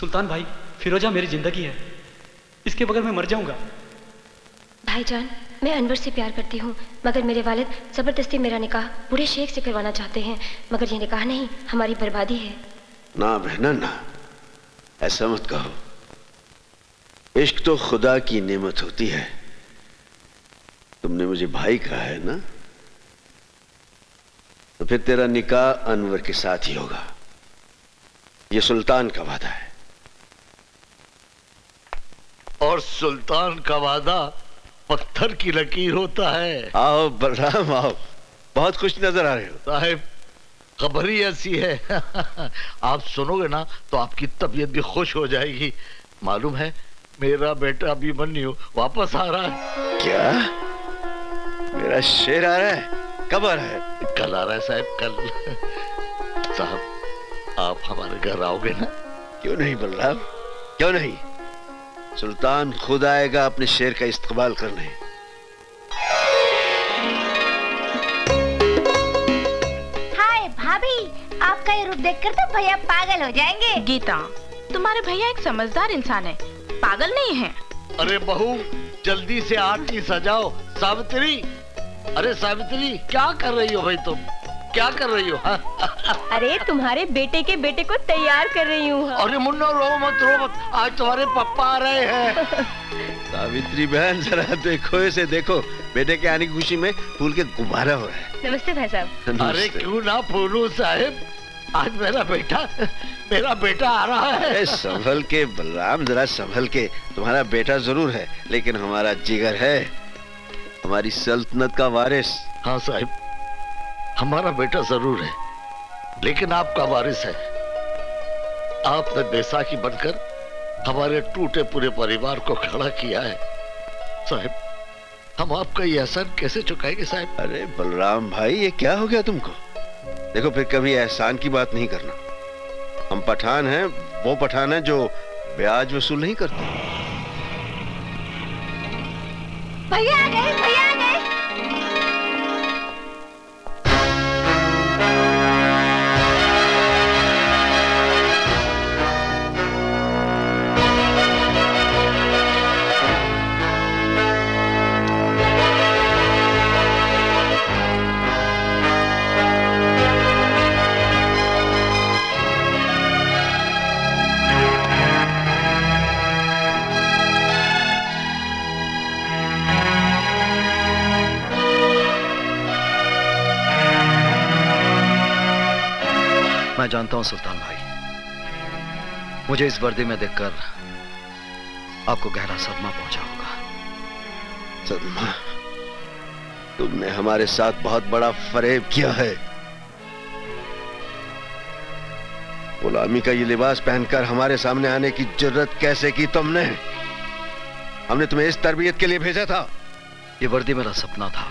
सुल्तान भाई, फिरोजा मेरी जिंदगी है, इसके बगैर मैं मर जाऊंगा। भाईजान, मैं अनवर से प्यार करती हूँ, मगर मेरे वालिद जबरदस्ती मेरा निकाह बूढ़े शेख से करवाना चाहते हैं, मगर ये निकाह नहीं, हमारी बर्बादी है। ना बहना ना, ऐसा मत कहो। इश्क तो खुदा की नेमत होती है। तुमने मुझे भाई कहा है ना, तो फिर तेरा निकाह अनवर के साथ ही होगा। ये सुल्तान का वादा है। और सुल्तान का वादा पत्थर की लकीर होता है। आओ बलराम आओ, बहुत खुश नजर आ रहे हो। साहिब, खबर ही ऐसी है आप सुनोगे ना तो आपकी तबीयत भी खुश हो जाएगी। मालूम है, मेरा बेटा अभिमन्यु वापस आ रहा है। क्या? मेरा शेर आ रहा है? कब आ रहा है? कल आ रहा है साहब, कल। साहब, आप हमारे घर आओगे ना? क्यों नहीं बलराम, क्यों नहीं। सुल्तान खुद आएगा अपने शेर का इस्तकबाल करने। हाय भाभी, आपका ये रूप देखकर तो भैया पागल हो जाएंगे। गीता, तुम्हारे भैया एक समझदार इंसान है, पागल नहीं है। अरे बहू, जल्दी से आरती सजाओ। सावित्री, अरे सावित्री, क्या कर रही हो भाई तुम? क्या कर रही हो? अरे तुम्हारे बेटे के बेटे को तैयार कर रही हूँ। अरे मुन्ना, रो मत रो मत, आज तुम्हारे पप्पा आ रहे हैं। सावित्री बहन, जरा देखो इसे, देखो, बेटे के आने की खुशी में फूल के गुब्बारा हो रहा है। नमस्ते भाई साहब। अरे क्यों ना फूलू साहब, आज मेरा बेटा आ रहा है। संभल के बलराम, जरा संभल के। तुम्हारा बेटा जरूर है, लेकिन हमारा जिगर है, हमारी सल्तनत का वारिस। हाँ साहब, हमारा बेटा जरूर है, लेकिन आपका वारिस है। आपने बैसाखी बनकर हमारे टूटे पूरे परिवार को खड़ा किया है। साहब, हम आपका ये एहसान कैसे चुकाएंगे साहब? अरे बलराम भाई, ये क्या हो गया तुमको? देखो, फिर कभी एहसान की बात नहीं करना। हम पठान हैं, वो पठान है जो ब्याज वसूल नहीं करते। भैया आ गए, भैया आ गए। मैं जानता हूं सुल्तान भाई, मुझे इस वर्दी में देखकर आपको गहरा सदमा पहुंचा होगा। सदमा? तुमने हमारे साथ बहुत बड़ा फरेब किया है। गुलामी का ये लिबास पहनकर हमारे सामने आने की जुर्रत कैसे की तुमने? हमने तुम्हें इस तरबियत के लिए भेजा था। ये वर्दी मेरा सपना था।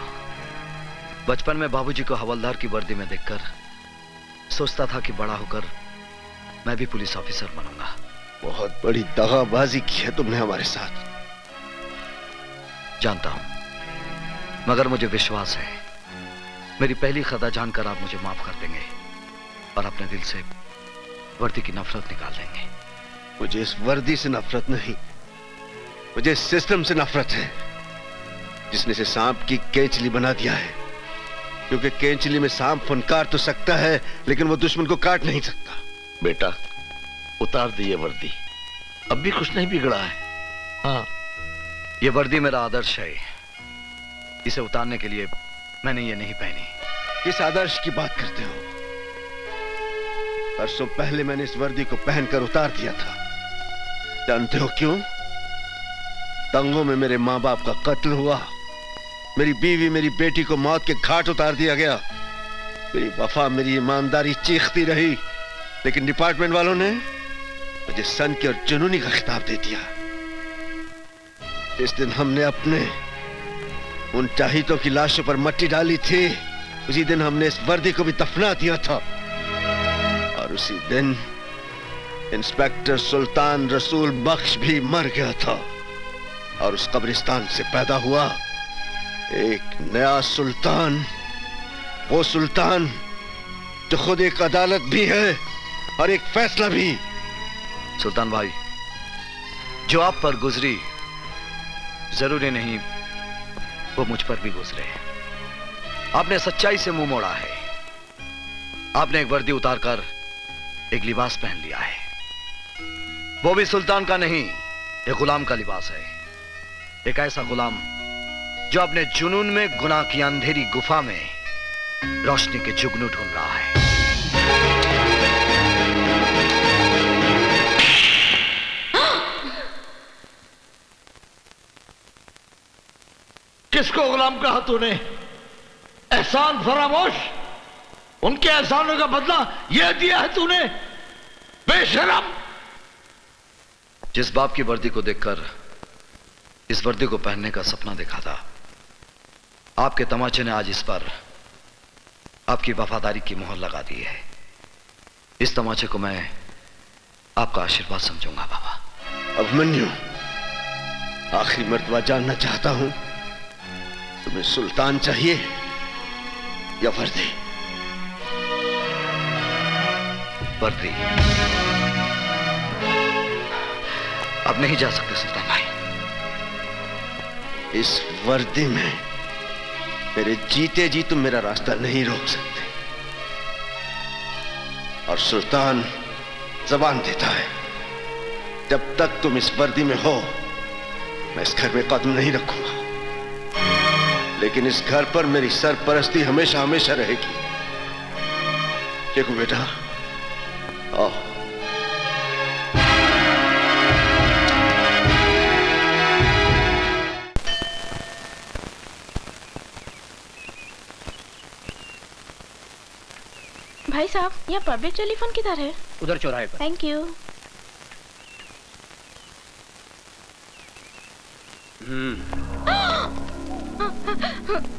बचपन में बाबूजी को हवलदार की वर्दी में देखकर सोचता था कि बड़ा होकर मैं भी पुलिस ऑफिसर बनूंगा। बहुत बड़ी दगाबाजी की है तुमने हमारे साथ। जानता हूं, मगर मुझे विश्वास है मेरी पहली खता जानकर आप मुझे माफ कर देंगे और अपने दिल से वर्दी की नफरत निकाल देंगे। मुझे इस वर्दी से नफरत नहीं, मुझे इस सिस्टम से नफरत है जिसने इसे सांप की केंचली बना दिया है। क्योंकि केंचली में सांप फुनकार तो सकता है, लेकिन वो दुश्मन को काट नहीं सकता। बेटा, उतार दिए वर्दी, अब भी कुछ नहीं बिगड़ा है। हाँ, ये वर्दी मेरा आदर्श है, इसे उतारने के लिए मैंने ये नहीं पहनी। किस आदर्श की बात करते हो? परसों पहले मैंने इस वर्दी को पहनकर उतार दिया था। जानते हो क्यों? दंगों में मेरे माँ बाप का कत्ल हुआ, मेरी बीवी, मेरी बेटी को मौत के घाट उतार दिया गया। मेरी वफा, मेरी ईमानदारी चीखती रही, लेकिन डिपार्टमेंट वालों ने मुझे सन की और जुनूनी का खिताब दे दिया। जिस दिन हमने अपने उन चाहितों की लाशों पर मट्टी डाली थी, उसी दिन हमने इस वर्दी को भी दफना दिया था। और उसी दिन इंस्पेक्टर सुल्तान रसूल बख्श भी मर गया था। और उस कब्रिस्तान से पैदा हुआ एक नया सुल्तान, वो सुल्तान जो खुद एक अदालत भी है और एक फैसला भी। सुल्तान भाई, जो आप पर गुजरी जरूरी नहीं वो मुझ पर भी गुजरे। आपने सच्चाई से मुंह मोड़ा है। आपने एक वर्दी उतारकर एक लिबास पहन लिया है। वो भी सुल्तान का नहीं, एक गुलाम का लिबास है। एक ऐसा गुलाम जो अपने जुनून में गुनाह की अंधेरी गुफा में रोशनी के जुगनू ढूंढ रहा है। किसको गुलाम कहा तूने? एहसान फरामोश, उनके एहसानों का बदला यह दिया है तूने, बेशरम। जिस बाप की वर्दी को देखकर इस वर्दी को पहनने का सपना देखा था, आपके तमाचे ने आज इस पर आपकी वफादारी की मोहर लगा दी है। इस तमाचे को मैं आपका आशीर्वाद समझूंगा बाबा। अभिमन्यु, आखिरी मर्तबा जानना चाहता हूं, तुम्हें सुल्तान चाहिए या वर्दी? वर्दी। अब नहीं जा सकते सुल्तान भाई। इस वर्दी में मेरे जीते जी तुम मेरा रास्ता नहीं रोक सकते। और सुल्तान जबान देता है, जब तक तुम इस वर्दी में हो मैं इस घर में कदम नहीं रखूंगा। लेकिन इस घर पर मेरी सरपरस्ती हमेशा हमेशा रहेगी। देखो बेटा, आओ। भाई साहब, यहाँ पब्लिक टेलीफोन किधर है? उधर चौराहे पर। Thank you.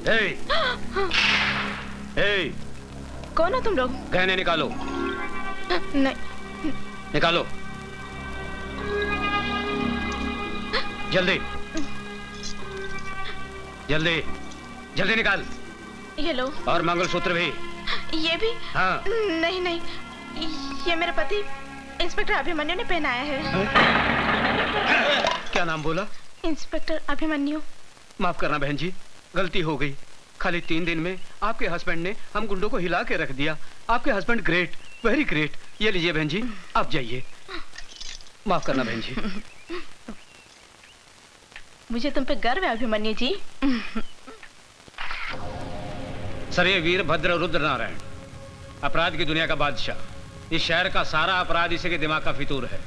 हे! हे! कौन हो तुम लोग? गहने निकालो। नहीं। निकालो जल्दी जल्दी जल्दी निकाल। ये लो। और मंगलसूत्र भी। ये भी? हाँ। नहीं नहीं, ये मेरे पति इंस्पेक्टर अभिमन्यु ने पहनाया है। क्या नाम बोला? इंस्पेक्टर अभिमन्यु। माफ करना बहन जी, गलती हो गई। खाली 3 दिन में आपके हस्बैंड ने हम गुंडों को हिला के रख दिया। आपके हस्बैंड ग्रेट, वेरी ग्रेट। ये लीजिए बहन जी, आप जाइए। माफ करना बहन जी। मुझे तुम पे गर्व है अभिमन्यु जी। सर, ये वीरभद्र रुद्र नारायण, अपराध की दुनिया का बादशाह। इस शहर का सारा अपराध इसी के दिमाग का फितूर है।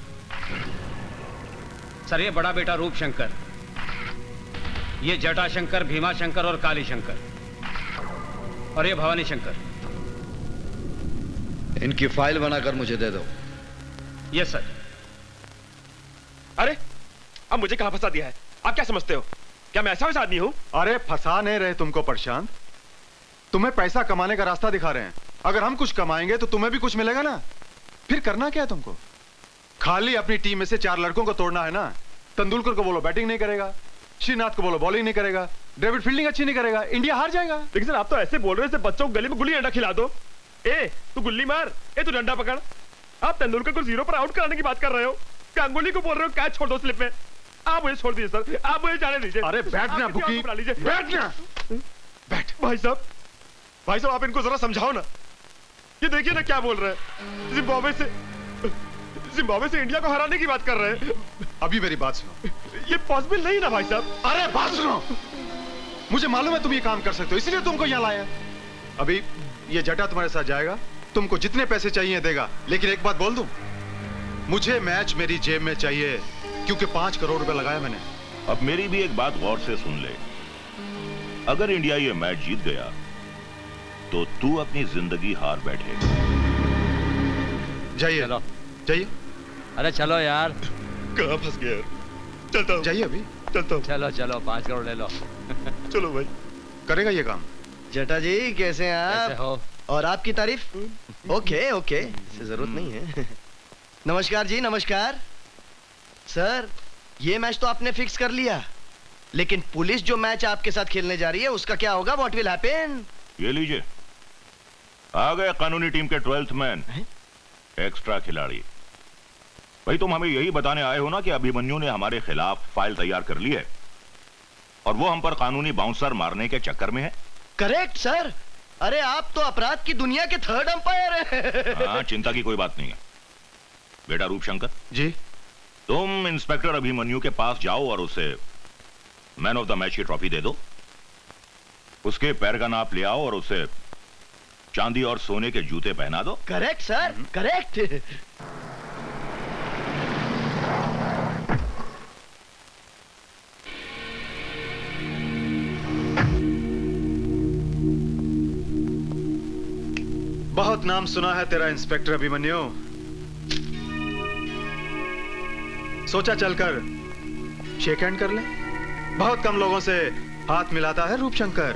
सर, ये बड़ा बेटा रूप शंकर, ये जटा शंकर, भीमा शंकर और काली शंकर, और ये भवानी शंकर। इनकी फाइल बनाकर मुझे दे दो। Yes sir. अरे, अब मुझे कहां फंसा दिया है? आप क्या समझते हो? क्या मैं ऐसा वैसा आदमी हूं? अरे फंसा नहीं रहे तुमको प्रशांत, तुम्हें पैसा कमाने का रास्ता दिखा रहे हैं। अगर हम कुछ कमाएंगे तो तुम्हें भी कुछ मिलेगा ना। फिर करना क्या है तुमको? खाली अपनी टीम में से 4 लड़कों को तोड़ना है ना। तेंदुलकर को बोलो बैटिंग नहीं करेगा, श्रीनाथ को बोलो बॉलिंग नहीं करेगा, डेविड फील्डिंग अच्छी नहीं करेगा, इंडिया हार जाएगा। लेकिन सर, आप तो ऐसे बोल रहे हैं बच्चों को गली में गुल्ली डंडा खिला दो। ए तू गुल्ली मार, ए तू डंडा पकड़। आप तेंदुलकर को 0 पर आउट कराने की बात कर रहे हो, गांगुली को बोल रहे हो कैच छोड़ दो स्लिप में। आप मुझे छोड़ दीजिए सर, आप मुझे जाने दीजिए। अरे बैठना बुकी, बैठना। बैठ। भाई साहब आप इनको जरा समझाओ ना। ये देखिए ना क्या बोल रहे हैं। जिम्बाब्वे से इंडिया को हराने की बात कर रहे हैं। अभी मेरी बात सुनो। ये पॉसिबल नहीं ना भाई साहब। अरे बात सुनो, मुझे मालूम है तुम ये काम कर सकते हो, इसलिए तुमको यहाँ लाया। अभी ये जटा तुम्हारे साथ जाएगा, तुमको जितने पैसे चाहिए देगा। लेकिन एक बात बोल दूं, मुझे मैच मेरी जेब में चाहिए, क्योंकि 5 करोड़ रुपए लगाया मैंने। अब मेरी भी एक बात गौर से सुन ले। अगर इंडिया ये मैच जीत गया तो तू अपनी जिंदगी हार बैठेगा। जाइए जाइए। अरे चलो यार। कहाँ फंस गया यार? चलता हूँ। जाइए अभी चलता हूँ। चलो चलो 5 करोड़ ले लो। चलो भाई। करेगा ये काम। जटा जी कैसे हैं आप? कैसे हो? और आपकी तारीफ? ओके ओके, इससे जरूरत नहीं है। नमस्कार जी, नमस्कार। सर, ये मैच तो आपने फिक्स कर लिया, लेकिन पुलिस जो मैच आपके साथ खेलने जा रही है उसका क्या होगा? What will happen? ये लीजिए, आ गए कानूनी टीम के 12th मैन, एक्स्ट्रा खिलाड़ी। भाई तुम हमें यही बताने आए हो ना कि अभिमन्यु ने हमारे खिलाफ फाइल तैयार कर ली है और वो हम पर कानूनी बाउंसर मारने के चक्कर में है। Correct sir. अरे आप तो अपराध की दुनिया के थर्ड अंपायर हैं। हाँ, चिंता की कोई बात नहीं है। बेटा रूपशंकर जी, तुम इंस्पेक्टर अभिमन्यु के पास जाओ और उसे मैन ऑफ द मैच की ट्रॉफी दे दो। उसके पैर का नाप ले आओ और उसे चांदी और सोने के जूते पहना दो। Correct sir, correct. बहुत नाम सुना है तेरा इंस्पेक्टर अभिमन्यु। सोचा चलकर शेक हैंड कर ले। बहुत कम लोगों से हाथ मिलाता है रूपशंकर।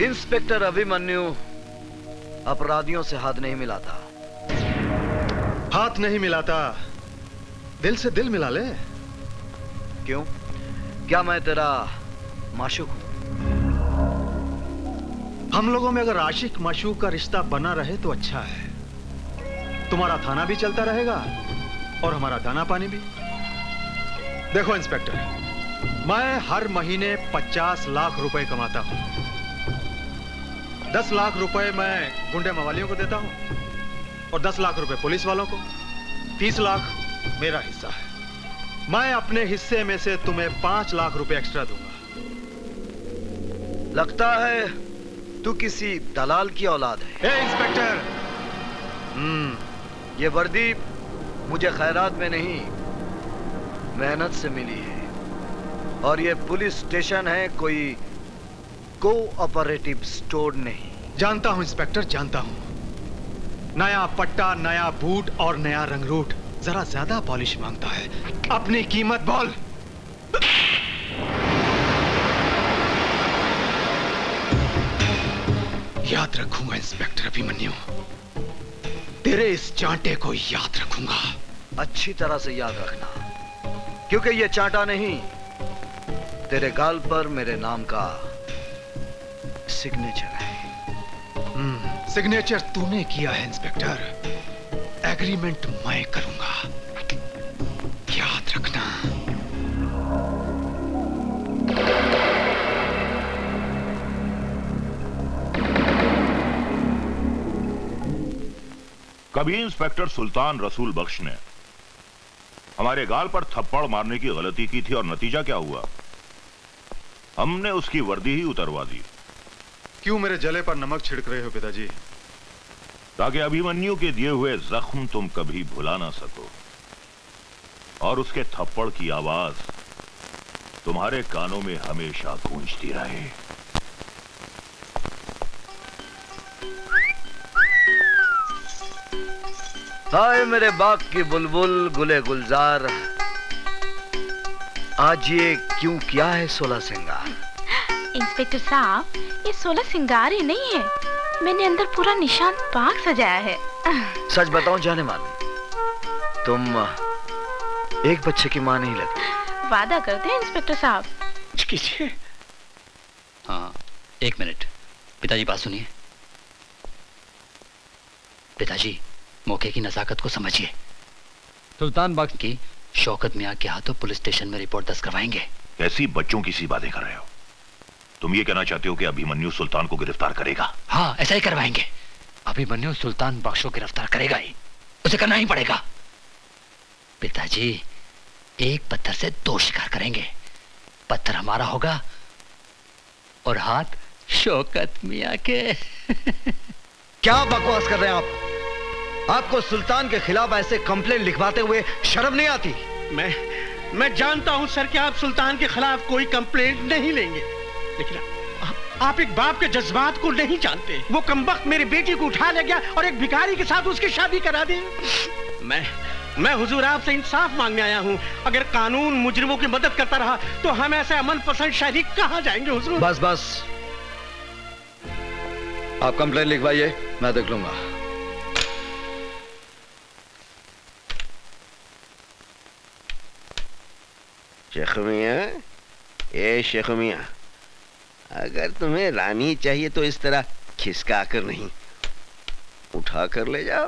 इंस्पेक्टर अभिमन्यु अपराधियों से हाथ नहीं मिलाता। हाथ नहीं मिलाता, दिल से दिल मिला ले। क्यों? क्या मैं तेरा माशूक हूं? हम लोगों में अगर आशिक माशूक का रिश्ता बना रहे तो अच्छा है। तुम्हारा थाना भी चलता रहेगा और हमारा दाना पानी भी। देखो इंस्पेक्टर, मैं हर महीने 50 लाख रुपए कमाता हूं। 10 लाख रुपए मैं गुंडे मवालियों को देता हूं और 10 लाख रुपए पुलिस वालों को। 30 लाख मेरा हिस्सा है। मैं अपने हिस्से में से तुम्हें 5 लाख रुपए एक्स्ट्रा दूंगा। लगता है तू किसी दलाल की औलाद है। ए इंस्पेक्टर, ये वर्दी मुझे खैरात में नहीं, मेहनत से मिली है। और ये पुलिस स्टेशन है, कोई कोऑपरेटिव स्टोर नहीं। जानता हूं इंस्पेक्टर, जानता हूं। नया पट्टा, नया बूट और नया रंगरूट जरा ज्यादा पॉलिश मांगता है। अपनी कीमत बोल। याद रखूंगा इंस्पेक्टर अभिमन्यु, तेरे इस चांटे को याद रखूंगा। अच्छी तरह से याद रखना, क्योंकि ये चांटा नहीं, तेरे गाल पर मेरे नाम का सिग्नेचर है। सिग्नेचर तूने किया है इंस्पेक्टर, एग्रीमेंट मैं करूंगा, याद रखना। कभी इंस्पेक्टर सुल्तान रसूल बख्श ने हमारे गाल पर थप्पड़ मारने की गलती की थी और नतीजा क्या हुआ? हमने उसकी वर्दी ही उतरवा दी। क्यों मेरे जले पर नमक छिड़क रहे हो पिताजी? ताकि अभिमन्यु के दिए हुए जख्म तुम कभी भुला ना सको और उसके थप्पड़ की आवाज तुम्हारे कानों में हमेशा गूंजती रहे। हाय मेरे बाग की बुलबुल, गुले गुलजार, आज ये क्यों किया है 16 सिंगार? इंस्पेक्टर साहब, ये 16 सिंगार ही नहीं है, मैंने अंदर पूरा निशान बाग सजाया है। सच बताऊं जाने माने, तुम एक बच्चे की मां नहीं लगती। वादा करते हैं इंस्पेक्टर साहब। कीजिए। हाँ, एक मिनट। पिताजी बात सुनिए। पिताजी, मौके की नजाकत को समझिए। सुल्तान बख्श की शौकत मियां के हाथों पुलिस स्टेशन में रिपोर्ट दर्ज करवाएंगे। कैसी बच्चों की सी बातें कर रहे हो? तुम ये कहना चाहते हो कि अभिमन्यु सुल्तान को गिरफ्तार करेगा? हाँ, ऐसा ही करवाएंगे। अभिमन्यु सुल्तान बख्श को गिरफ्तार करेगा ही, उसे करना ही पड़ेगा। पिताजी, एक पत्थर से 2 शिकार करेंगे। पत्थर हमारा होगा और हाथ शौकत मियां के। क्या बकवास कर रहे हैं आप? आपको सुल्तान के खिलाफ ऐसे कंप्लेंट लिखवाते हुए शर्म नहीं आती? मैं जानता हूं सर कि आप सुल्तान के खिलाफ कोई कंप्लेंट नहीं लेंगे, लेकिन आप एक बाप के जज्बात को नहीं जानते। वो कमबख्त मेरी बेटी को उठा ले गया और एक भिखारी के साथ उसकी शादी करा दी। मैं हुजूर आपसे इंसाफ मांगने आया हूं। अगर कानून मुजरिमों की मदद करता रहा तो हम ऐसे अमन पसंद शहरी कहां जाएंगे हुजूर? बस बस, आप कंप्लेंट लिखवाइए, मैं देख लूंगा। शेख मियां, ए शेख मियां, अगर तुम्हें रानी चाहिए तो इस तरह खिसका कर नहीं, उठा कर ले जाओ।